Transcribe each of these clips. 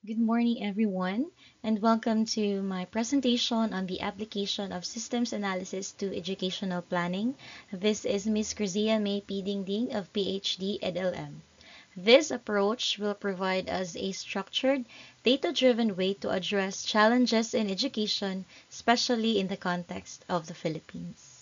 Good morning, everyone, and welcome to my presentation on the application of systems analysis to educational planning. This is Ms. Grzia May P. Dingding of PhD EdLM. This approach will provide us a structured, data-driven way to address challenges in education, especially in the context of the Philippines.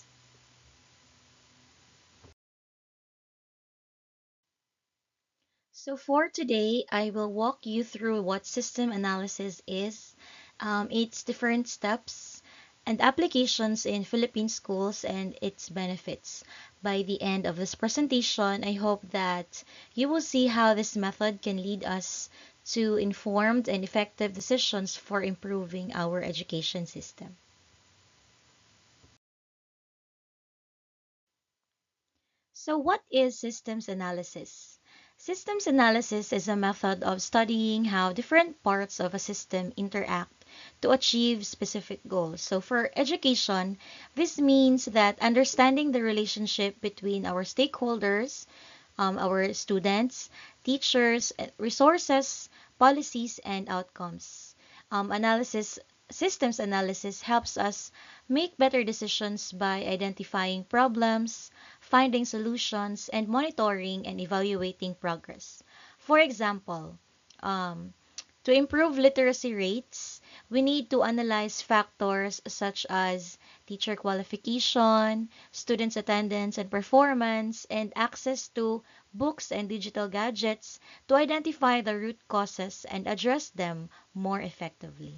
So for today, I will walk you through what system analysis is, its different steps, and applications in Philippine schools and its benefits. By the end of this presentation, I hope that you will see how this method can lead us to informed and effective decisions for improving our education system. So what is systems analysis? Systems analysis is a method of studying how different parts of a system interact to achieve specific goals. So for education, this means that understanding the relationship between our stakeholders, our students, teachers, resources, policies, and outcomes. Analysis Systems analysis helps us make better decisions by identifying problems, finding solutions, and monitoring and evaluating progress. For example, um, to improve literacy rates, we need to analyze factors such as teacher qualification, students' attendance and performance, and access to books and digital gadgets to identify the root causes and address them more effectively.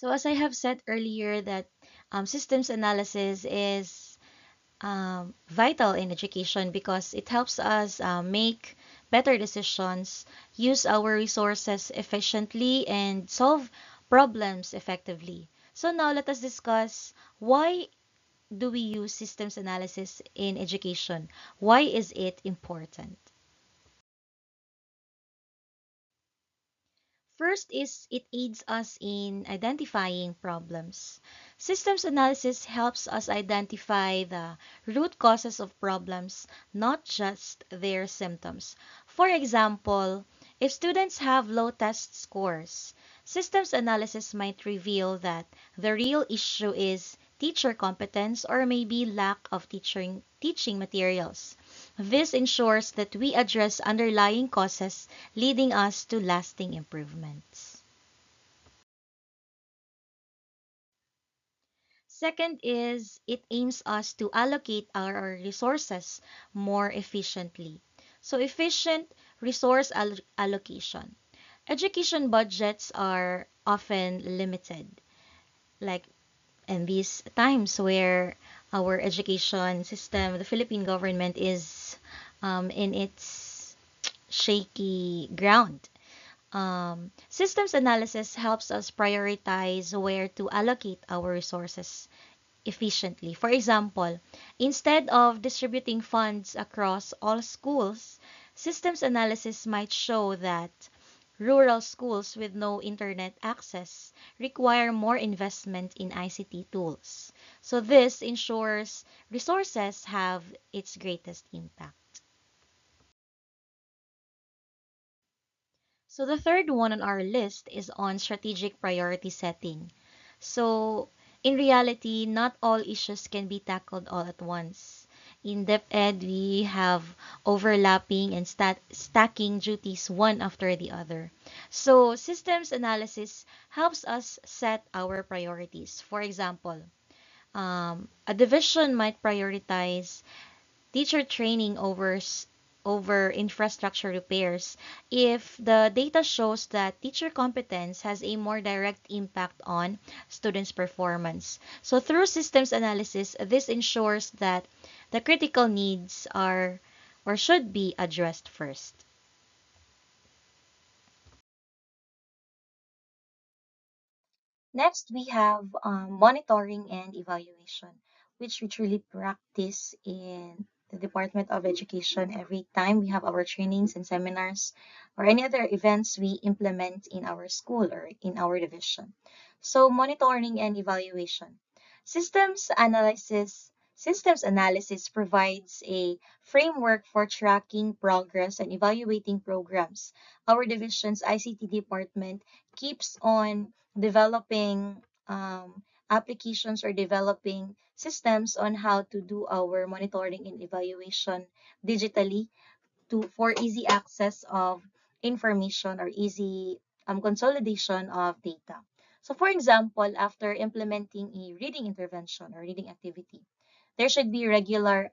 So as I have said earlier that systems analysis is vital in education because it helps us make better decisions, use our resources efficiently, and solve problems effectively. So now let us discuss why do we use systems analysis in education? Why is it important? First is it aids us in identifying problems. Systems analysis helps us identify the root causes of problems, not just their symptoms. For example, if students have low test scores, systems analysis might reveal that the real issue is teacher competence or maybe lack of teaching materials. This ensures that we address underlying causes leading us to lasting improvements. Second is it aims us to allocate our resources more efficiently. So efficient resource allocation. Education budgets are often limited, like in these times where our education system, the Philippine government is in its shaky ground. Systems analysis helps us prioritize where to allocate our resources efficiently. For example, instead of distributing funds across all schools, systems analysis might show that rural schools with no internet access require more investment in ICT tools. So this ensures resources have its greatest impact. So the third one on our list is on strategic priority setting. So in reality, not all issues can be tackled all at once. In depth ed, we have overlapping and stacking duties one after the other. So systems analysis helps us set our priorities. For example, a division might prioritize teacher training over infrastructure repairs if the data shows that teacher competence has a more direct impact on students' performance. So through systems analysis, this ensures that the critical needs are or should be addressed first. Next, we have monitoring and evaluation, which we truly practice in the Department of Education every time we have our trainings and seminars or any other events we implement in our school or in our division. So, monitoring and evaluation. Systems analysis Systems analysis provides a framework for tracking progress and evaluating programs. Our division's ICT department keeps on developing applications or developing systems on how to do our monitoring and evaluation digitally for easy access of information or easy consolidation of data. So for example, after implementing a reading intervention or reading activity, there should be regular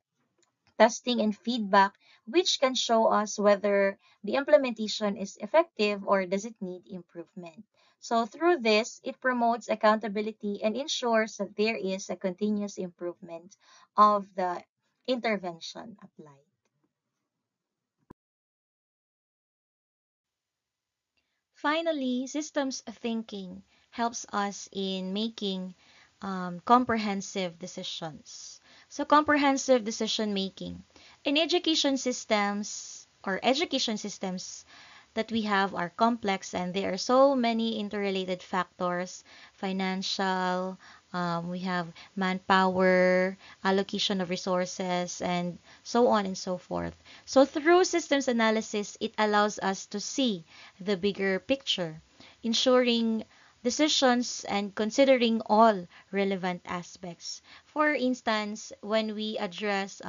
testing and feedback which can show us whether the implementation is effective or does it need improvement. So through this, it promotes accountability and ensures that there is a continuous improvement of the intervention applied. Finally, systems thinking helps us in making comprehensive decisions. So, comprehensive decision making. In education systems that we have are complex and there are so many interrelated factors, financial, we have manpower, allocation of resources, and so on and so forth. So through systems analysis, it allows us to see the bigger picture, ensuring decisions and considering all relevant aspects. For instance, when we address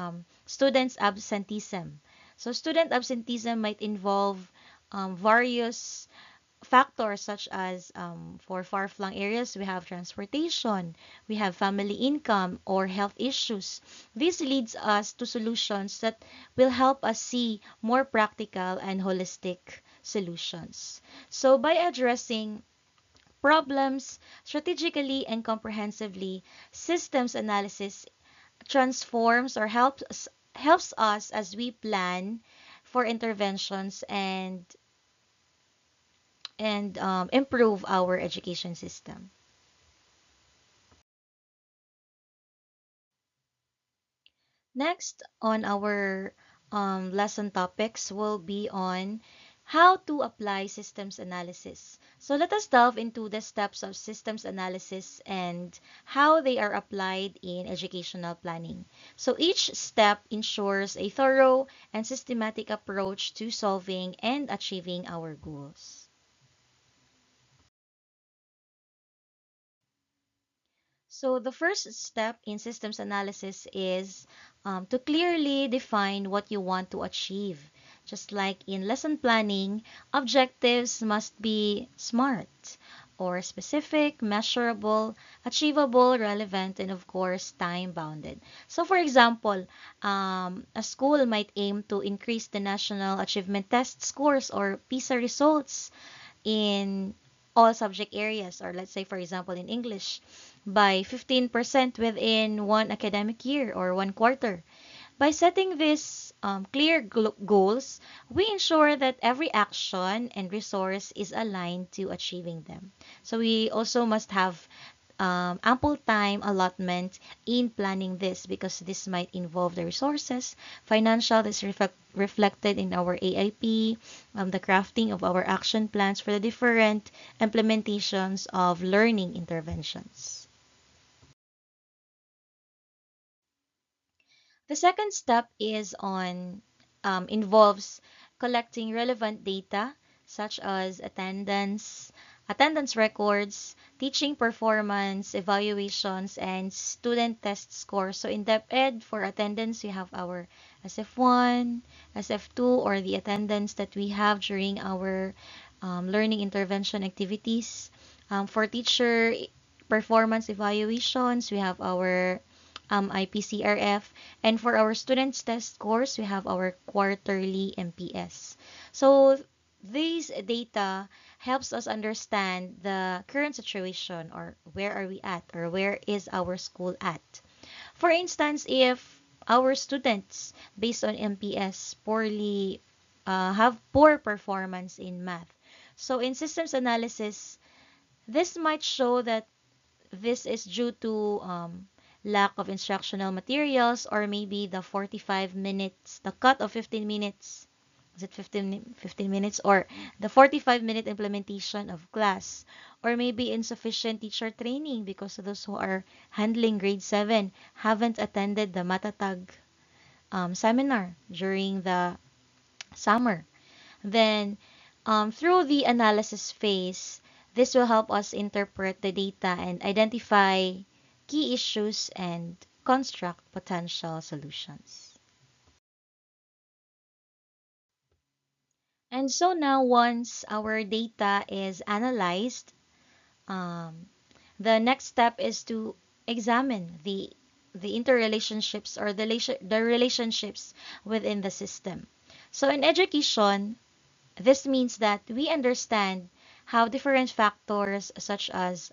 students' absenteeism, so student absenteeism might involve various factors such as for far-flung areas, we have transportation, we have family income or health issues. This leads us to solutions that will help us see more practical and holistic solutions. So by addressing problems strategically and comprehensively, systems analysis transforms or helps us as we plan for interventions and improve our education system. Next on our lesson topics will be on how to apply systems analysis. So let us delve into the steps of systems analysis and how they are applied in educational planning. So each step ensures a thorough and systematic approach to solving and achieving our goals. So the first step in systems analysis is to clearly define what you want to achieve. Just like in lesson planning, objectives must be SMART or specific, measurable, achievable, relevant, and of course, time-bounded. So for example, a school might aim to increase the National Achievement Test scores or PISA results in all subject areas, or let's say for example in English, by 15% within one academic year or one quarter. By setting these clear goals, we ensure that every action and resource is aligned to achieving them. So we also must have ample time allotment in planning this because this might involve the resources, financial is reflected in our AIP, the crafting of our action plans for the different implementations of learning interventions. The second step is on involves collecting relevant data such as attendance records, teaching performance, evaluations, and student test scores. So in DepEd for attendance, we have our SF1, SF2, or the attendance that we have during our learning intervention activities. For teacher performance evaluations, we have our IPCRF. And for our students test scores, we have our quarterly MPS. So these data helps us understand the current situation or where are we at or where is our school at. For instance, if our students based on MPS have poor performance in math. So in systems analysis, this might show that this is due to lack of instructional materials or maybe the 45 minutes, the cut of 15 minutes is it 15 minutes, or the 45-minute implementation of class, or maybe insufficient teacher training because those who are handling grade 7 haven't attended the Matatag seminar during the summer. Then, through the analysis phase, this will help us interpret the data and identify key issues and construct potential solutions. And so now, once our data is analyzed, um, the next step is to examine the interrelationships or the relationships within the system. So in education, this means that we understand how different factors such as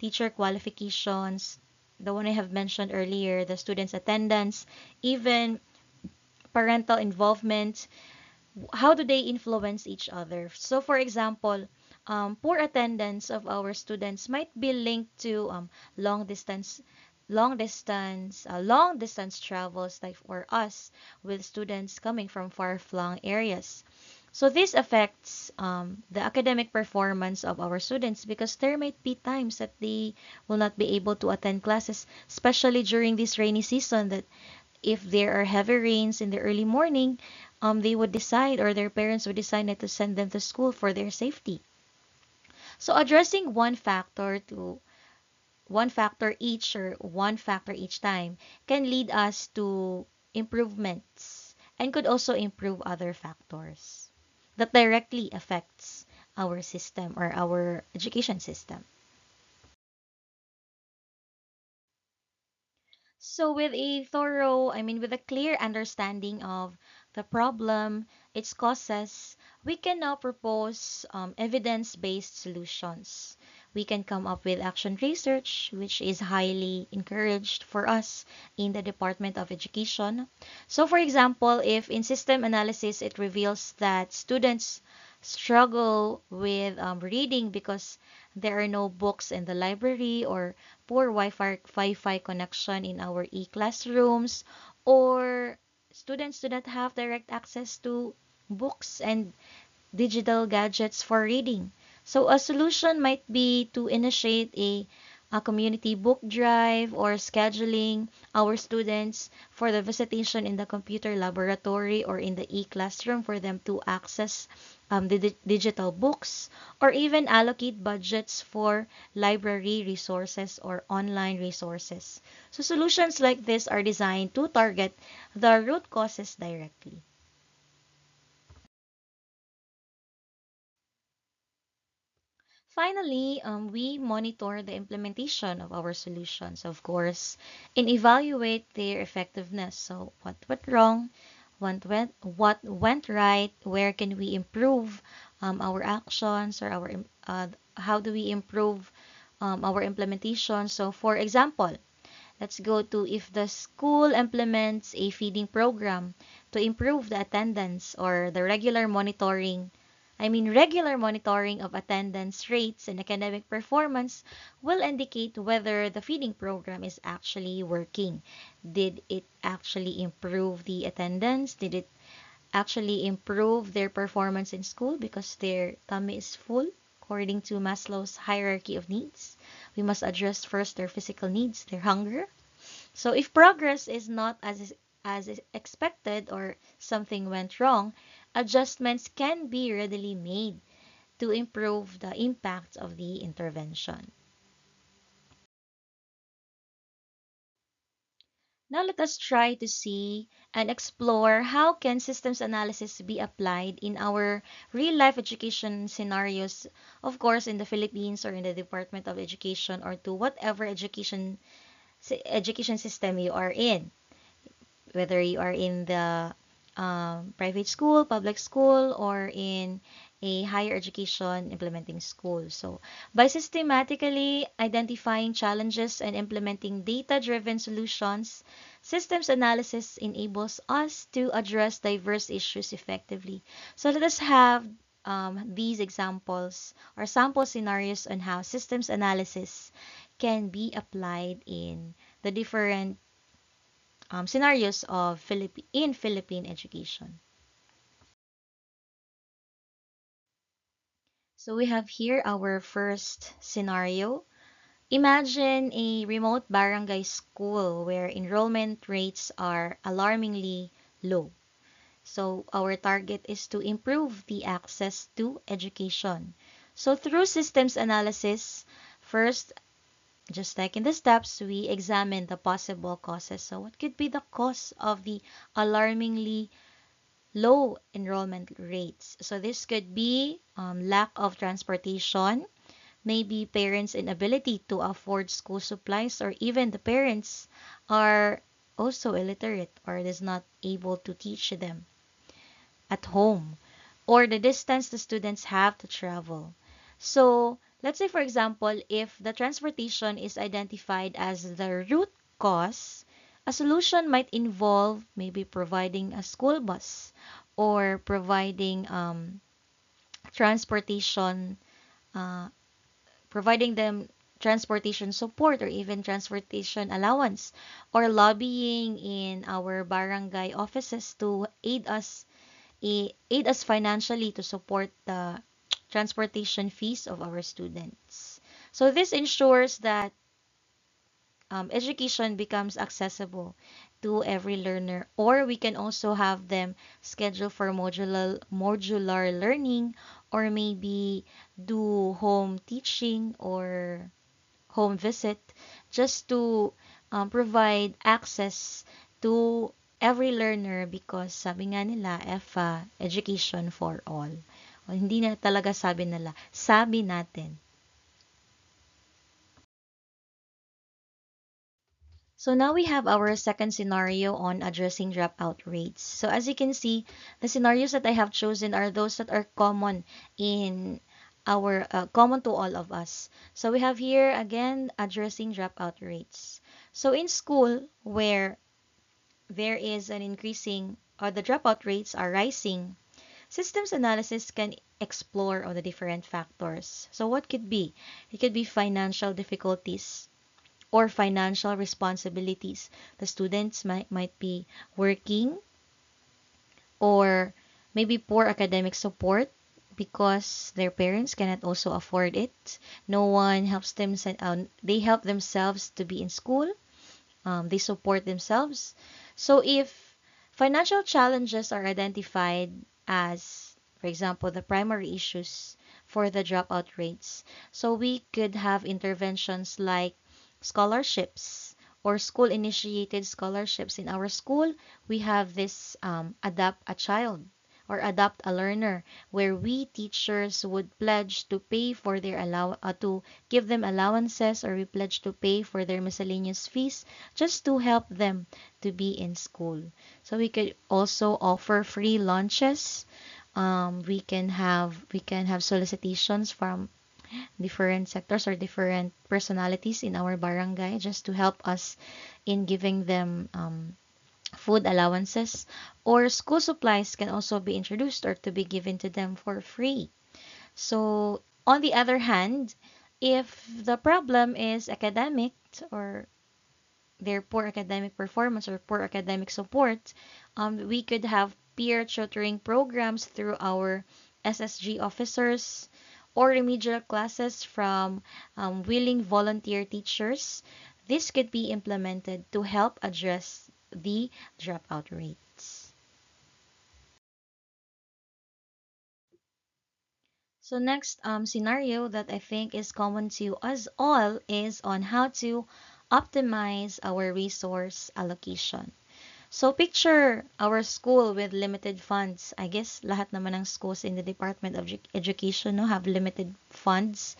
teacher qualifications, the one I have mentioned earlier, the students' attendance, even parental involvement, how do they influence each other? So, for example, poor attendance of our students might be linked to long distance, long distance travels, like for us with students coming from far-flung areas. So this affects the academic performance of our students because there might be times that they will not be able to attend classes, especially during this rainy season, that if there are heavy rains in the early morning, they would decide, or their parents would decide not to send them to school for their safety. So addressing one factor each, or one factor each time, can lead us to improvements and could also improve other factors that directly affects our system or our education system. So with a clear understanding of the problem, its causes, we can now propose evidence-based solutions. We can come up with action research, which is highly encouraged for us in the Department of Education. So for example, if in system analysis it reveals that students struggle with reading because there are no books in the library, or poor Wi-Fi connection in our e-classrooms, or students do not have direct access to books and digital gadgets for reading. So a solution might be to initiate a community book drive, or scheduling our students for the visitation in the computer laboratory or in the e-classroom for them to access the digital books, or even allocate budgets for library resources or online resources. So solutions like this are designed to target the root causes directly. Finally, we monitor the implementation of our solutions, of course, and evaluate their effectiveness. So, what went wrong? What went right? Where can we improve our actions, or how do we improve our implementation? So, for example, let's go to if the school implements a feeding program to improve the attendance, or the regular monitoring of attendance rates and academic performance will indicate whether the feeding program is actually working. Did it actually improve the attendance? Did it actually improve their performance in school because their tummy is full? According to Maslow's hierarchy of needs, we must address first their physical needs, their hunger. So if progress is not as expected, or something went wrong, adjustments can be readily made to improve the impact of the intervention. Now let us try to see and explore how can systems analysis be applied in our real-life education scenarios, of course, in the Philippines or in the Department of Education, or to whatever education system you are in, whether you are in the private school, public school, or in a higher education implementing school. So, by systematically identifying challenges and implementing data-driven solutions, systems analysis enables us to address diverse issues effectively. So, let us have these examples or sample scenarios on how systems analysis can be applied in the different scenarios of Philippine education. So we have here our first scenario. Imagine a remote barangay school where enrollment rates are alarmingly low. So our target is to improve the access to education. So through systems analysis, first, just like in the steps, we examine the possible causes. So what could be the cause of the alarmingly low enrollment rates? So this could be lack of transportation, maybe parents' inability to afford school supplies, or even the parents are also illiterate or is not able to teach them at home, or the distance the students have to travel. So let's say, for example, if the transportation is identified as the root cause, a solution might involve maybe providing a school bus or providing transportation uh, providing them transportation support or even transportation allowance, or lobbying in our barangay offices to aid us financially to support the transportation fees of our students. So this ensures that education becomes accessible to every learner, or we can also have them schedule for modular learning, or maybe do home teaching or home visit, just to provide access to every learner, because sabi nga nila, education for all. O, hindi na talaga sabi nila, sabi natin. So now we have our second scenario on addressing dropout rates. So as you can see, the scenarios that I have chosen are those that are common in common to all of us. So we have here again addressing dropout rates. So in school where there is an increasing or the dropout rates are rising, systems analysis can explore all the different factors. So what could be? It could be financial difficulties or financial responsibilities. The students might be working, or maybe poor academic support because their parents cannot also afford it. No one helps them, they help themselves to be in school. They support themselves. So if financial challenges are identified as, for example, the primary issues for the dropout rates, so we could have interventions like scholarships or school initiated scholarships. In our school, we have this Adapt a Child or Adopt a Learner, where we teachers would pledge to pay for their to give them allowances, or we pledge to pay for their miscellaneous fees just to help them to be in school. So we could also offer free lunches. We can have solicitations from different sectors or different personalities in our barangay just to help us in giving them food allowances, or school supplies can also be introduced or to be given to them for free. So on the other hand, if the problem is academic, or their poor academic performance or poor academic support, we could have peer tutoring programs through our SSG officers, or remedial classes from willing volunteer teachers. This could be implemented to help address the dropout rates. So next scenario that I think is common to us all is on how to optimize our resource allocation. So picture our school with limited funds. I guess lahat naman ng schools in the Department of Education no, have limited funds.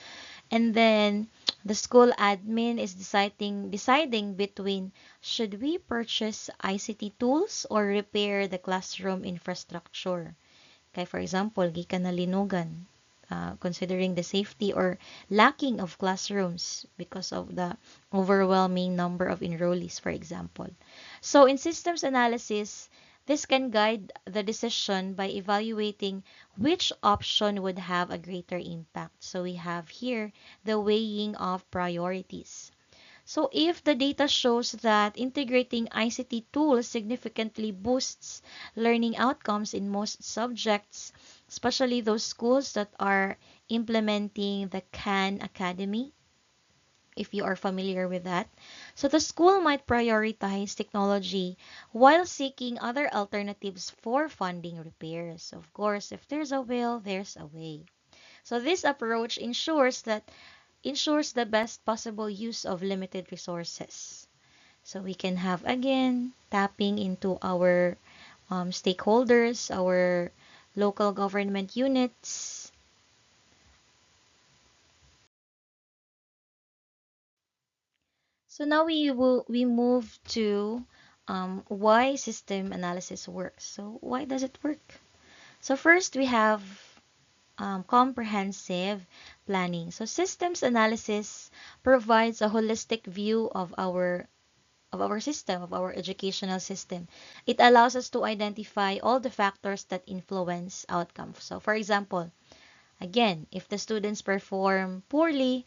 And then the school admin is deciding between should we purchase ICT tools or repair the classroom infrastructure. Kaya for example, gikan na linugan, considering the safety or lacking of classrooms because of the overwhelming number of enrollees, for example. So in systems analysis, this can guide the decision by evaluating which option would have a greater impact. So we have here the weighing of priorities. So if the data shows that integrating ICT tools significantly boosts learning outcomes in most subjects, especially those schools that are implementing the Khan Academy, if you are familiar with that. So the school might prioritize technology while seeking other alternatives for funding repairs. Of course, if there's a will, there's a way. So this approach ensures the best possible use of limited resources. So we can have again tapping into our stakeholders, our local government units. So now we move to why system analysis works. So why does it work? So first we have comprehensive planning. So systems analysis provides a holistic view of our system, of our educational system. It allows us to identify all the factors that influence outcomes. So for example, again, if the students perform poorly,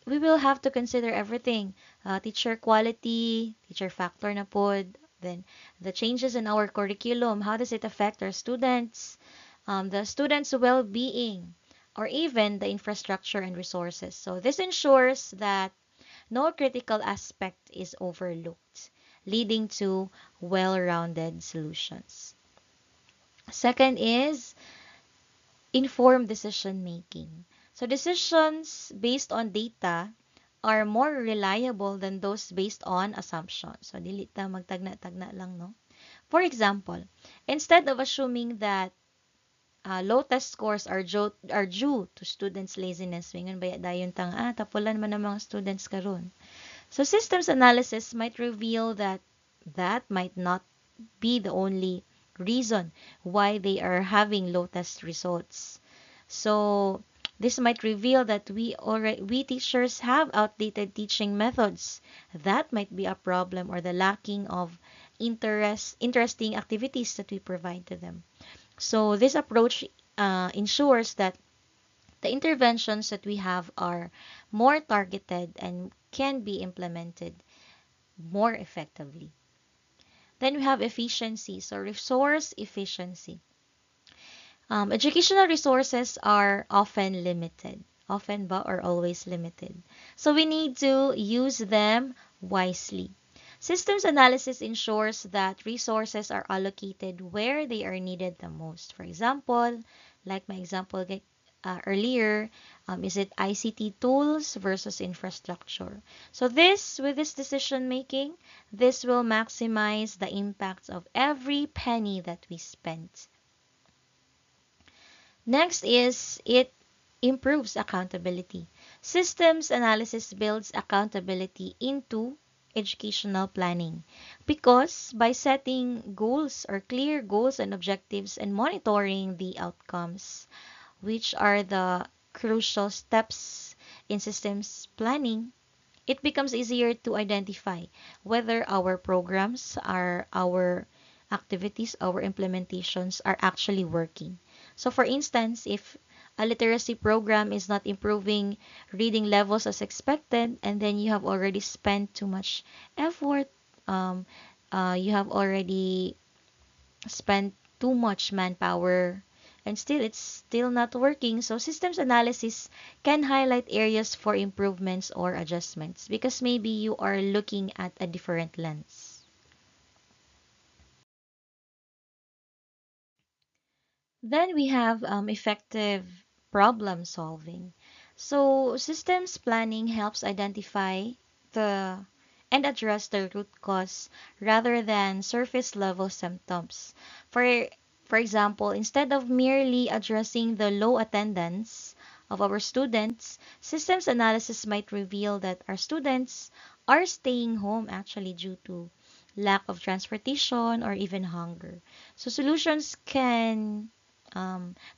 we will have to consider everything. Teacher quality, teacher factor na pod, then the changes in our curriculum, how does it affect our students, the students' well-being, or even the infrastructure and resources. So this ensures that no critical aspect is overlooked, leading to well-rounded solutions. Second is informed decision making. So decisions based on data are more reliable than those based on assumptions. So dili ta magtagna-tagna lang, no? For example, instead of assuming that low test scores are due to students' laziness, mingon baya dayon tang tapulan man ang mga students karon. So systems analysis might reveal that that might not be the only reason why they are having low test results. So this might reveal that we teachers have outdated teaching methods. That might be a problem, or the lacking of interesting activities that we provide to them. So this approach ensures that the interventions that we have are more targeted and can be implemented more effectively. Then we have efficiency, so resource efficiency. Educational resources are often limited. Often ba or always limited. So we need to use them wisely. Systems analysis ensures that resources are allocated where they are needed the most. For example, like my example earlier, is it ICT tools versus infrastructure? So with this decision making, this will maximize the impacts of every penny that we spent. Next is it improves accountability. Systems analysis builds accountability into educational planning because by setting goals or clear goals and objectives and monitoring the outcomes, which are the crucial steps in systems planning, it becomes easier to identify whether our programs, our activities, our implementations are actually working. So for instance, if a literacy program is not improving reading levels as expected, and then you have already spent too much effort, um, you have already spent too much manpower, and still it's still not working. So systems analysis can highlight areas for improvements or adjustments because maybe you are looking at a different lens. Then we have effective problem solving. So systems planning helps identify the and address the root cause rather than surface level symptoms. For for example, instead of merely addressing the low attendance of our students, systems analysis might reveal that our students are staying home actually due to lack of transportation or even hunger. So solutions can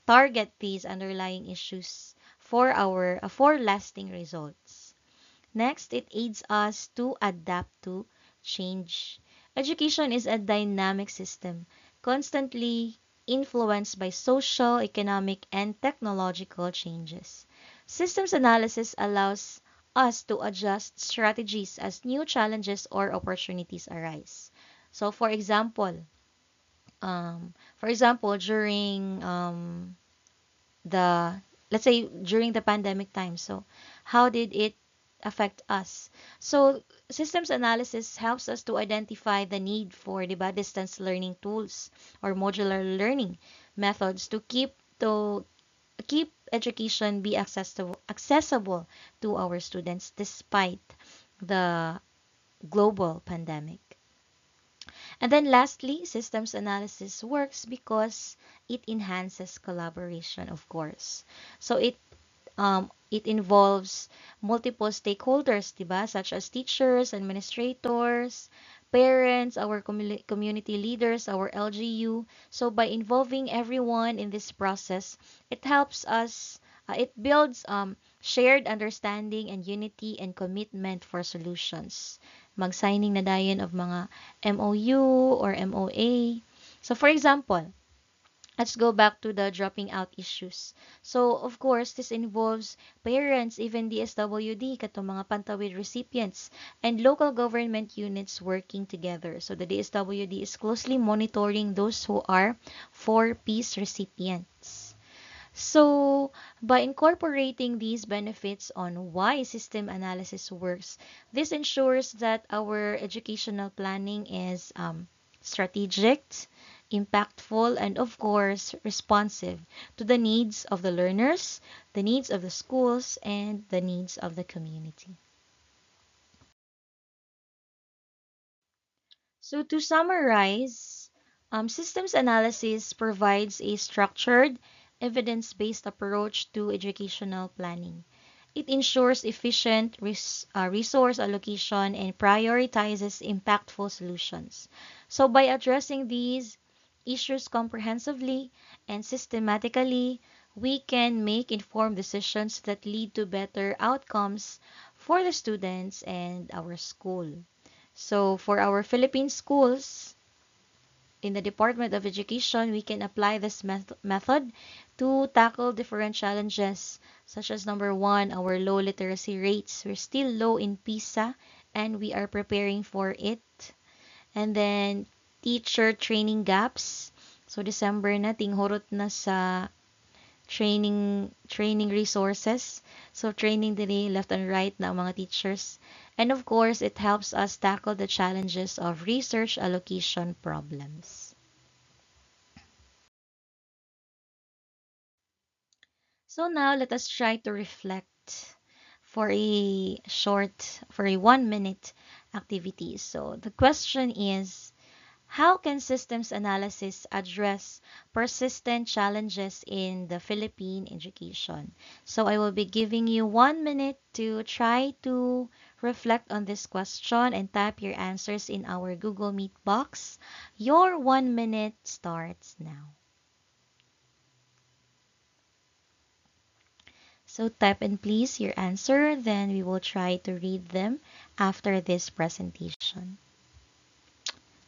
target these underlying issues for lasting results. Next, it aids us to adapt to change. Education is a dynamic system, constantly influenced by social, economic, and technological changes. Systems analysis allows us to adjust strategies as new challenges or opportunities arise. So, for example, during the let's say during the pandemic time. So how did it affect us? So systems analysis helps us to identify the need for, di ba, distance learning tools or modular learning methods to keep education be accessible to our students despite the global pandemic. And then lastly, systems analysis works because it enhances collaboration, of course. So it involves multiple stakeholders, diba? Such as teachers, administrators, parents, our community leaders, our LGU. So by involving everyone in this process, it helps us, it builds shared understanding and unity and commitment for solutions. Mag-signing na dayon of mga MOU or MOA. So for example, let's go back to the dropping out issues. So, of course, this involves parents, even DSWD, katong mga Pantawid recipients, and local government units working together. So, the DSWD is closely monitoring those who are 4Ps recipients. So, by incorporating these benefits on why system analysis works, this ensures that our educational planning is strategic, impactful, and of course, responsive to the needs of the learners, the needs of the schools, and the needs of the community. So to summarize, systems analysis provides a structured, evidence-based approach to educational planning. It ensures efficient resource allocation and prioritizes impactful solutions. So by addressing these issues comprehensively and systematically, we can make informed decisions that lead to better outcomes for the students and our school. So for our Philippine schools, in the Department of Education, we can apply this method to tackle different challenges, such as number one, our low literacy rates. We're still low in PISA, and we are preparing for it. And then, teacher training gaps. So, December na, tinghurot na sa training resources. So training dili left and right na ang mga teachers. And of course, it helps us tackle the challenges of research allocation problems. So now let us try to reflect for a 1 minute activity. So the question is, how can systems analysis address persistent challenges in the Philippine education? So I will be giving you 1 minute to try to reflect on this question and type your answers in our Google Meet box. Your 1 minute starts now. So type in please your answer, then we will try to read them after this presentation.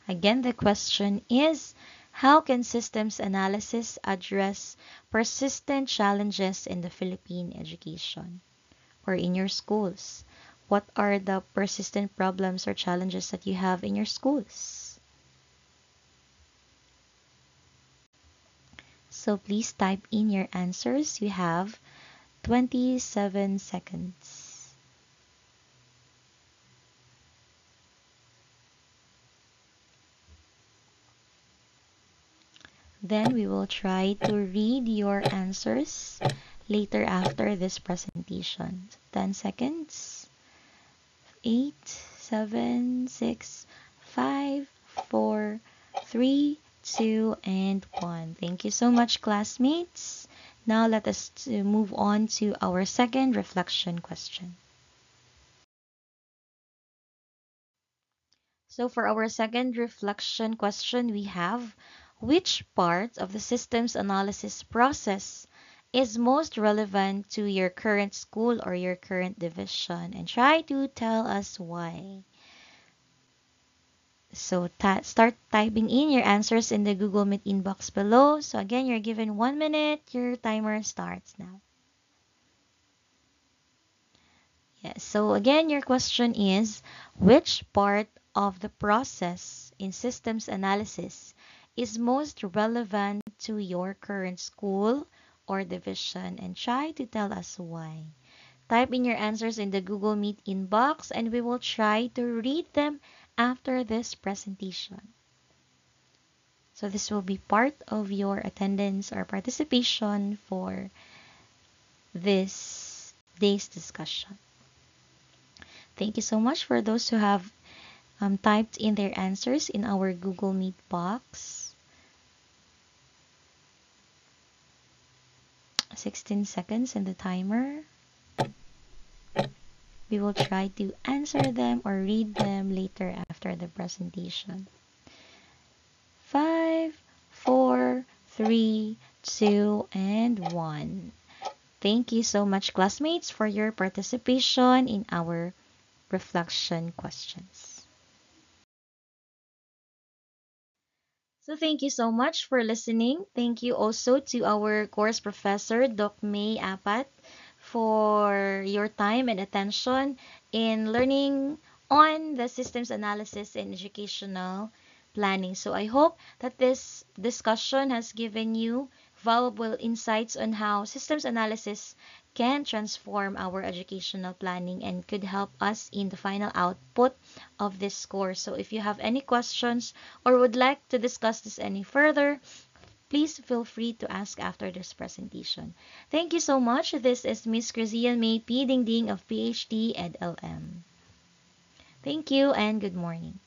Again, the question is, how can systems analysis address persistent challenges in the Philippine education or in your schools? What are the persistent problems or challenges that you have in your schools? So please type in your answers. You have 27 seconds. Then we will try to read your answers later after this presentation. 10 seconds. 8, 7, 6, 5, 4, 3, 2, and 1. Thank you so much, classmates. Now let us move on to our second reflection question. So for our second reflection question, we have, which part of the systems analysis process is most relevant to your current school or your current division? And try to tell us why. So start typing in your answers in the Google Meet inbox below. So again, you're given 1 minute. Your timer starts now. Yes. So again, your question is, which part of the process in systems analysis is most relevant to your current school or division, and try to tell us why. Type in your answers in the Google Meet inbox and we will try to read them after this presentation. So this will be part of your attendance or participation for this day's discussion. Thank you so much for those who have typed in their answers in our Google Meet box. 16 seconds in the timer. We will try to answer them or read them later after the presentation. 5, 4, 3, 2, and 1. Thank you so much, classmates, for your participation in our reflection questions. So thank you so much for listening. Thank you also to our course professor, Doc May Apat, for your time and attention in learning on the systems analysis and educational planning. So I hope that this discussion has given you valuable insights on how systems analysis can transform our educational planning and could help us in the final output of this course. So if you have any questions or would like to discuss this any further, please feel free to ask after this presentation. Thank you so much. This is Miss Crizian May P. Dingding of PhD Ed LM. Thank you and good morning.